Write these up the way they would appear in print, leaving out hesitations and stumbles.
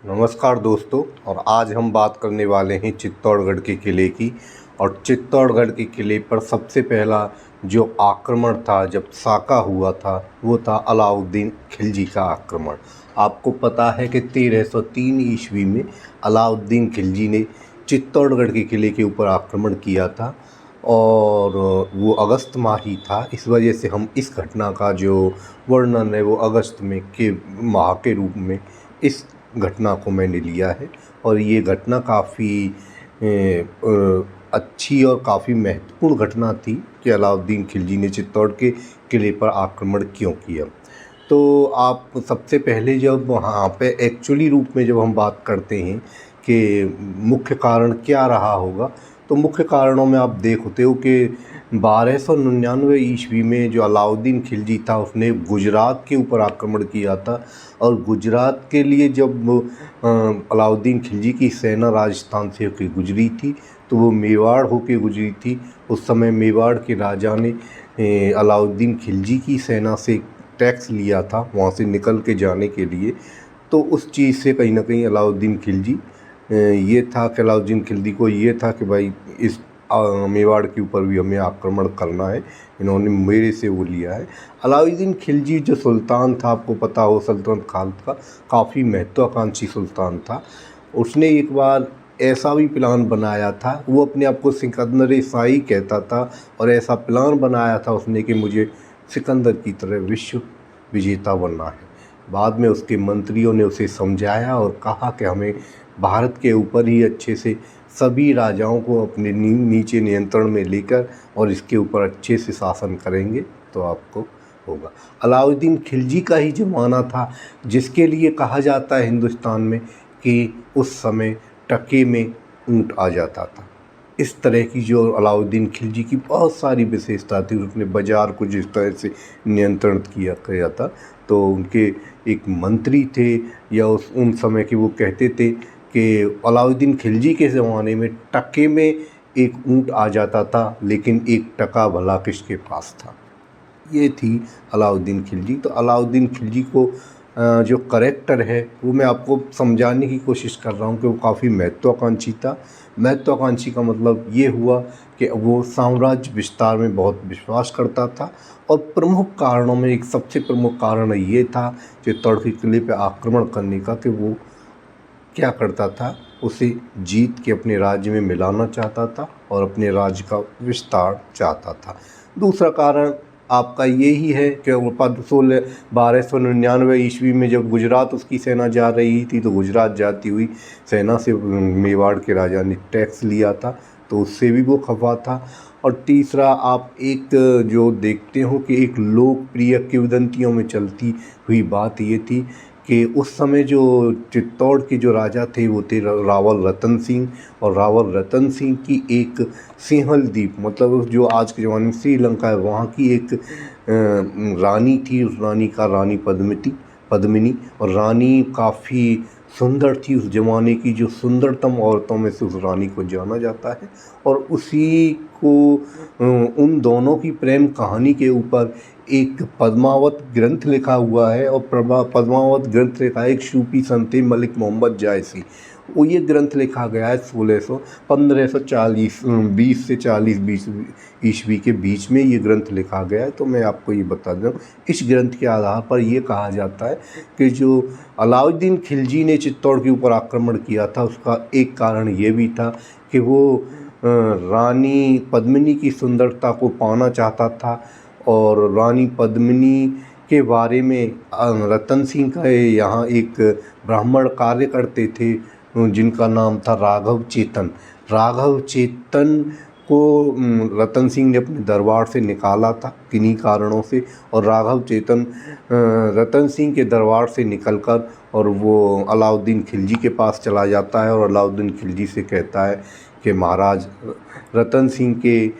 नमस्कार दोस्तों। और आज हम बात करने वाले हैं चित्तौड़गढ़ के किले की। और चित्तौड़गढ़ के किले पर सबसे पहला जो आक्रमण था जब साका हुआ था वो था अलाउद्दीन खिलजी का आक्रमण। आपको पता है कि 1303 ईस्वी में अलाउद्दीन खिलजी ने चित्तौड़गढ़ के किले के ऊपर आक्रमण किया था और वो अगस्त माह ही था। इस वजह से हम इस घटना का जो वर्णन है वो अगस्त में के माह के रूप में इस घटना को मैंने लिया है। और ये घटना काफ़ी अच्छी और काफ़ी महत्वपूर्ण घटना थी कि अलाउद्दीन खिलजी ने चित्तौड़ के किले पर आक्रमण क्यों किया। तो आप सबसे पहले जब वहाँ पे एक्चुअली रूप में जब हम बात करते हैं कि मुख्य कारण क्या रहा होगा, तो मुख्य कारणों में आप देखते हो कि 1299 ईस्वी में जो अलाउद्दीन खिलजी था उसने गुजरात के ऊपर आक्रमण किया था। और गुजरात के लिए जब अलाउद्दीन खिलजी की सेना राजस्थान से होकर गुजरी थी तो वो मेवाड़ होकर गुजरी थी। उस समय मेवाड़ के राजा ने अलाउद्दीन खिलजी की सेना से टैक्स लिया था वहाँ से निकल के जाने के लिए। तो उस चीज़ से कहीं ना कहीं अलाउद्दीन खिलजी ये था कि अलाउद्दीन खिलजी को ये था कि भाई इस मेवाड़ के ऊपर भी हमें आक्रमण करना है, इन्होंने मेरे से वो लिया है। अलाउद्दीन खिलजी जो सुल्तान था, आपको पता हो सल्तनत काल का काफ़ी महत्वाकांक्षी सुल्तान था। उसने एक बार ऐसा भी प्लान बनाया था, वो अपने आप को सिकंदर शाही कहता था और ऐसा प्लान बनाया था उसने कि मुझे सिकंदर की तरह विश्व विजेता बनना है। बाद में उसके मंत्रियों ने उसे समझाया और कहा कि हमें भारत के ऊपर ही अच्छे से सभी राजाओं को अपने नीचे नियंत्रण में लेकर और इसके ऊपर अच्छे से शासन करेंगे तो आपको होगा। अलाउद्दीन खिलजी का ही ज़माना था जिसके लिए कहा जाता है हिंदुस्तान में कि उस समय टके में ऊँट आ जाता था। इस तरह की जो अलाउद्दीन खिलजी की बहुत सारी विशेषता थी, उसने बाज़ार को जिस तरह से नियंत्रित किया गया था। तो उनके एक मंत्री थे या उन समय के वो कहते थे कि अलाउद्दीन खिलजी के ज़माने में टके में एक ऊँट आ जाता था लेकिन एक टका भला किसके पास था। ये थी अलाउद्दीन खिलजी। तो अलाउद्दीन खिलजी को जो करैक्टर है वो मैं आपको समझाने की कोशिश कर रहा हूँ कि वो काफ़ी महत्वाकांक्षी था। महत्वाकांक्षी का मतलब ये हुआ कि वो साम्राज्य विस्तार में बहुत विश्वास करता था। और प्रमुख कारणों में एक सबसे प्रमुख कारण ये था चित्तौड़ के किले पर आक्रमण करने का कि वो क्या करता था, उसे जीत के अपने राज्य में मिलाना चाहता था और अपने राज्य का विस्तार चाहता था। दूसरा कारण आपका यही है कि 1299 ईस्वी में जब गुजरात उसकी सेना जा रही थी तो गुजरात जाती हुई सेना से मेवाड़ के राजा ने टैक्स लिया था, तो उससे भी वो खफा था। और तीसरा आप एक जो देखते हो कि एक लोकप्रिय किंवदंतियों में चलती हुई बात ये थी कि उस समय जो चित्तौड़ के जो राजा थे वो थे रावल रतन सिंह। और रावल रतन सिंह की एक सिंहल द्वीप, मतलब जो आज के ज़माने में श्रीलंका है, वहाँ की एक रानी थी। उस रानी का रानी पद्मिनी। और रानी काफ़ी सुंदर थी, उस ज़माने की जो सुंदरतम औरतों में से उस रानी को जाना जाता है। और उसी को उन दोनों की प्रेम कहानी के ऊपर एक पद्मावत ग्रंथ लिखा हुआ है। और पद्मावत ग्रंथ लिखा है एक सूफी संत मलिक मोहम्मद जायसी। वो ये ग्रंथ लिखा गया है 1540 20 से 40 ईस्वी के बीच में ये ग्रंथ लिखा गया है। तो मैं आपको ये बता दूँ, इस ग्रंथ के आधार पर ये कहा जाता है कि जो अलाउद्दीन खिलजी ने चित्तौड़ के ऊपर आक्रमण किया था उसका एक कारण ये भी था कि वो रानी पद्मिनी की सुंदरता को पाना चाहता था। और रानी पद्मिनी के बारे में रतन सिंह का यहाँ एक ब्राह्मण कार्य करते थे जिनका नाम था राघव चेतन। राघव चेतन को रतन सिंह ने अपने दरबार से निकाला था किन्हीं कारणों से। और राघव चेतन रतन सिंह के दरबार से निकलकर और वो अलाउद्दीन खिलजी के पास चला जाता है और अलाउद्दीन खिलजी से कहता है कि महाराज रतन सिंह के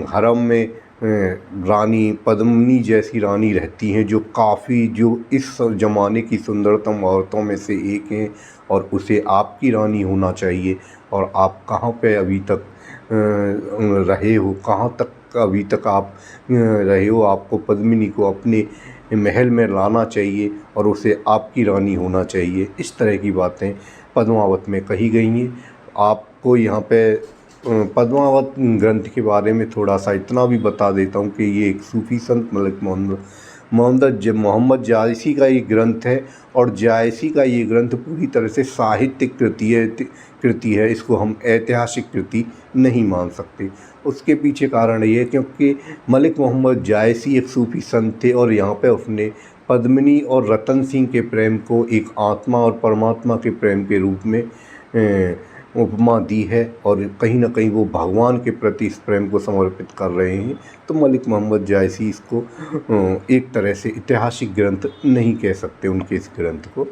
हरम में रानी पद्मिनी जैसी रानी रहती हैं जो इस ज़माने की सुंदरतम औरतों में से एक हैं और उसे आपकी रानी होना चाहिए। और आप कहाँ पे अभी तक रहे हो, कहाँ तक अभी तक आप रहे हो, आपको पद्मिनी को अपने महल में लाना चाहिए और उसे आपकी रानी होना चाहिए। इस तरह की बातें पद्मावत में कही गई हैं। आपको यहाँ पे पद्मावत ग्रंथ के बारे में थोड़ा सा इतना भी बता देता हूँ कि ये एक सूफ़ी संत मलिक मोहम्मद जायसी का ये ग्रंथ है और जायसी का ये ग्रंथ पूरी तरह से साहित्यिक कृति है। इसको हम ऐतिहासिक कृति नहीं मान सकते। उसके पीछे कारण ये है क्योंकि मलिक मोहम्मद जायसी एक सूफ़ी संत थे और यहाँ पे उसने पद्मिनी और रतन सिंह के प्रेम को एक आत्मा और परमात्मा के प्रेम के रूप में उपमा दी है और कहीं ना कहीं वो भगवान के प्रति इस प्रेम को समर्पित कर रहे हैं। तो मलिक मोहम्मद जायसी इसको एक तरह से ऐतिहासिक ग्रंथ नहीं कह सकते उनके इस ग्रंथ को।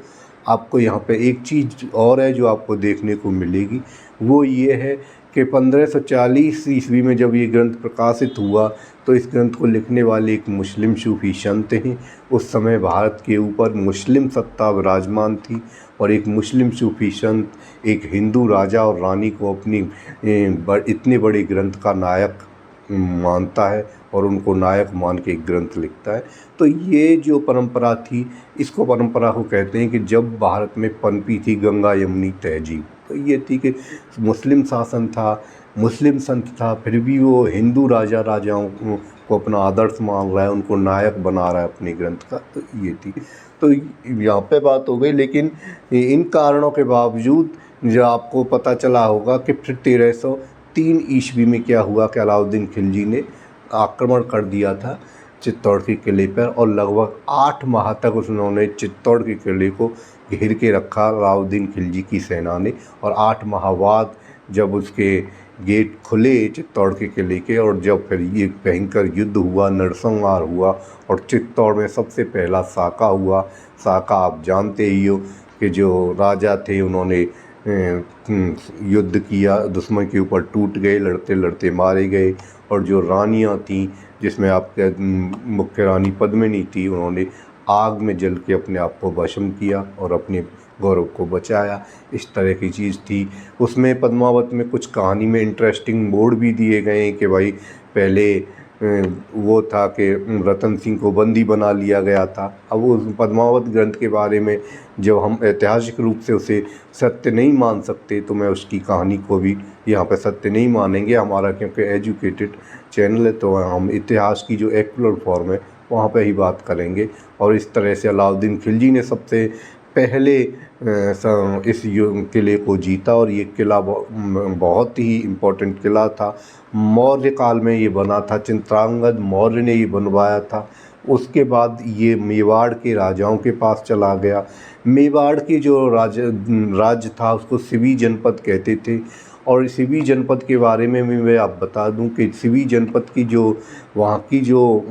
आपको यहाँ पे एक चीज़ और है जो आपको देखने को मिलेगी, वो ये है कि 1540 ईस्वी में जब ये ग्रंथ प्रकाशित हुआ तो इस ग्रंथ को लिखने वाले एक मुस्लिम सूफी संत हैं। उस समय भारत के ऊपर मुस्लिम सत्ता विराजमान थी और एक मुस्लिम सूफी संत एक हिंदू राजा और रानी को अपनी इतने बड़े ग्रंथ का नायक मानता है और उनको नायक मान के एक ग्रंथ लिखता है। तो ये जो परंपरा थी, इसको परंपरा को कहते हैं कि जब भारत में पनपी थी गंगा यमुनी तहजीब, तो ये थी कि मुस्लिम शासन था, मुस्लिम संत था, फिर भी वो हिंदू राजाओं को अपना आदर्श मान रहा है, उनको नायक बना रहा है अपने ग्रंथ का। तो ये थी, तो यहाँ पे बात हो गई। लेकिन इन कारणों के बावजूद जो आपको पता चला होगा कि फिर 1303 ईस्वी में क्या हुआ कि अलाउद्दीन खिलजी ने आक्रमण कर दिया था चित्तौड़ के किले पर और लगभग 8 माह तक उन्होंने चित्तौड़ के किले को घेर के रखा अलाउद्दीन खिलजी की सेना ने। और 8 माह बाद जब उसके गेट खुले चित्तौड़ के किले के और जब फिर ये भयंकर युद्ध हुआ, नरसंहार हुआ और चित्तौड़ में सबसे पहला साका हुआ। साका आप जानते ही हो कि जो राजा थे उन्होंने युद्ध किया, दुश्मन के ऊपर टूट गए, लड़ते लड़ते मारे गए। और जो रानियां थीं जिसमें आपके मुख्य रानी पद्मिनी थी, उन्होंने आग में जल के अपने आप को भस्म किया और अपने गौरव को बचाया। इस तरह की चीज़ थी। उसमें पद्मावत में कुछ कहानी में इंटरेस्टिंग मोड़ भी दिए गए हैं कि भाई पहले वो था कि रतन सिंह को बंदी बना लिया गया था। अब उस पद्मावत ग्रंथ के बारे में जब हम ऐतिहासिक रूप से उसे सत्य नहीं मान सकते तो मैं उसकी कहानी को भी यहाँ पे सत्य नहीं मानेंगे। हमारा क्योंकि एजुकेटेड चैनल है तो हम इतिहास की जो एक्चुअल फॉर्म है वहाँ पे ही बात करेंगे। और इस तरह से अलाउद्दीन खिलजी ने सबसे पहले इस किले को जीता और ये किला बहुत ही इम्पोर्टेंट किला था। मौर्य काल में ये बना था, चित्रांगद मौर्य ने ये बनवाया था। उसके बाद ये मेवाड़ के राजाओं के पास चला गया। मेवाड़ के जो राज्य था उसको सिवी जनपद कहते थे। और सिवी जनपद के बारे में भी मैं आप बता दूं कि सिवी जनपद की जो वहाँ की जो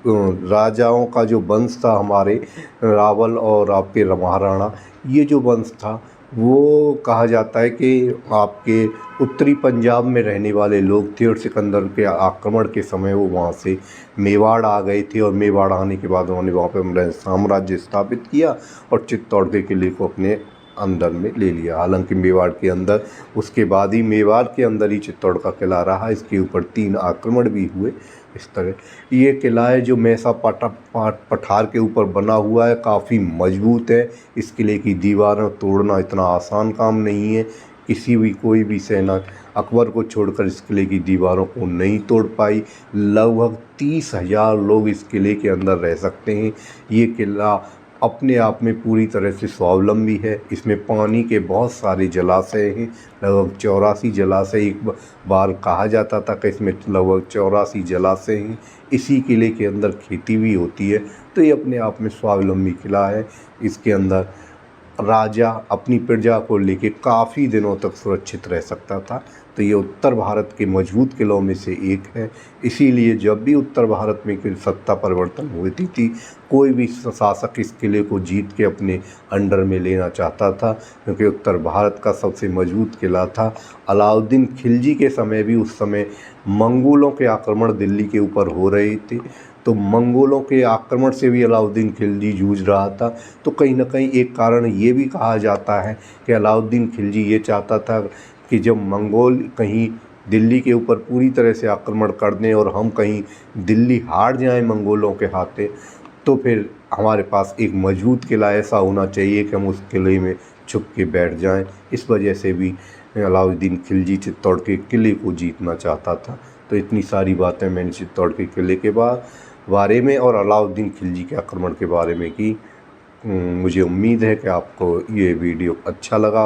राजाओं का जो वंश था, हमारे रावल और आपके महाराणा, ये जो वंश था वो कहा जाता है कि आपके उत्तरी पंजाब में रहने वाले लोग थे और सिकंदर के आक्रमण के समय वो वहाँ से मेवाड़ आ गए थे। और मेवाड़ आने के बाद उन्होंने वहाँ पर साम्राज्य स्थापित किया और चित्तौड़ के किले को अपने अंदर में ले लिया। हालांकि मेवाड़ के अंदर उसके बाद ही मेवाड़ के अंदर ही चित्तौड़ का किला रहा। इसके ऊपर 3 आक्रमण भी हुए। इस तरह ये किला है जो मैसा पठार के ऊपर बना हुआ है, काफ़ी मजबूत है। इस किले की दीवारें तोड़ना इतना आसान काम नहीं है। कोई भी सेना अकबर को छोड़कर इस किले की दीवारों को नहीं तोड़ पाई। लगभग 30,000 लोग इस किले के अंदर रह सकते हैं। ये किला अपने आप में पूरी तरह से स्वावलंबी है। इसमें पानी के बहुत सारे जलाशय हैं, लगभग 84 जलाशय। एक बार कहा जाता था कि इसमें लगभग 84 जलाशय हैं। इसी किले के अंदर खेती भी होती है। तो ये अपने आप में स्वावलंबी किला है। इसके अंदर राजा अपनी प्रजा को लेके काफ़ी दिनों तक सुरक्षित रह सकता था। तो ये उत्तर भारत के मजबूत किलों में से एक है। इसीलिए जब भी उत्तर भारत में कोई सत्ता परिवर्तन होती थी, कोई भी शासक इस किले को जीत के अपने अंडर में लेना चाहता था, क्योंकि उत्तर भारत का सबसे मजबूत किला था। अलाउद्दीन खिलजी के समय भी उस समय मंगोलों के आक्रमण दिल्ली के ऊपर हो रहे थे। तो मंगोलों के आक्रमण से भी अलाउद्दीन खिलजी जूझ रहा था। तो कहीं ना कहीं एक कारण ये भी कहा जाता है कि अलाउद्दीन खिलजी ये चाहता था कि जब मंगोल कहीं दिल्ली के ऊपर पूरी तरह से आक्रमण कर दें और हम कहीं दिल्ली हार जाएं मंगोलों के हाथे, तो फिर हमारे पास एक मजबूत किला ऐसा होना चाहिए कि हम उस किले में छुप के बैठ जाएं। इस वजह से भी अलाउद्दीन खिलजी चित्तौड़ के किले को जीतना चाहता था। तो इतनी सारी बातें मैंने चित्तौड़ के किले के बारे में और अलाउद्दीन खिलजी के आक्रमण के बारे में की। मुझे उम्मीद है कि आपको ये वीडियो अच्छा लगा।